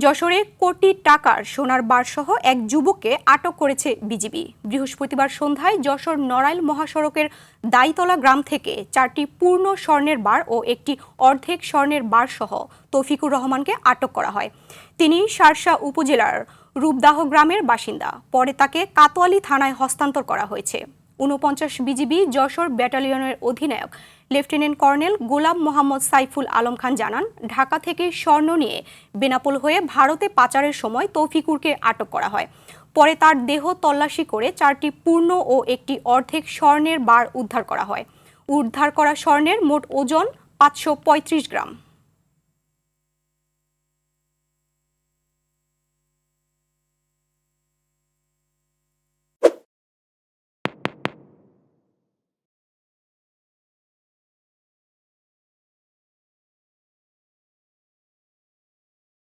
যশোরে কোটি টাকার সোনার বারসহ এক যুবককে আটক করেছে বিজিবি। বৃহস্পতিবার সন্ধ্যায় যশোর নড়াইল মহাসড়কের দাইতলা গ্রাম থেকে 4টি পূর্ণ স্বর্ণের বার ও একটি অর্ধেক স্বর্ণের বারসহ তৌফিকুর রহমানকে আটক করা হয়। তিনি শার্শা উপজেলার রূপদাহ গ্রামের বাসিন্দা। পরে তাকে কাতোয়ালী থানায় হস্তান্তর করা হয়েছে। ৪৯ বিজিবি যশোর ব্যাটালিয়নের অধিনায়ক লেফটেন্যান্ট কর্নেল গোলাম মোহাম্মদ সাইফুল আলম খান জানান, ঢাকা থেকে স্বর্ণ নিয়ে বেনাপোল হয়ে ভারতে পাচারের সময় তৌফিকুরকে আটক করা হয়। পরে তার দেহ তল্লাশি করে 4টি পূর্ণ ও একটি অর্ধেক স্বর্ণের বার উদ্ধার করা হয়। উদ্ধার করা স্বর্ণের মোট ওজন 535 গ্রাম।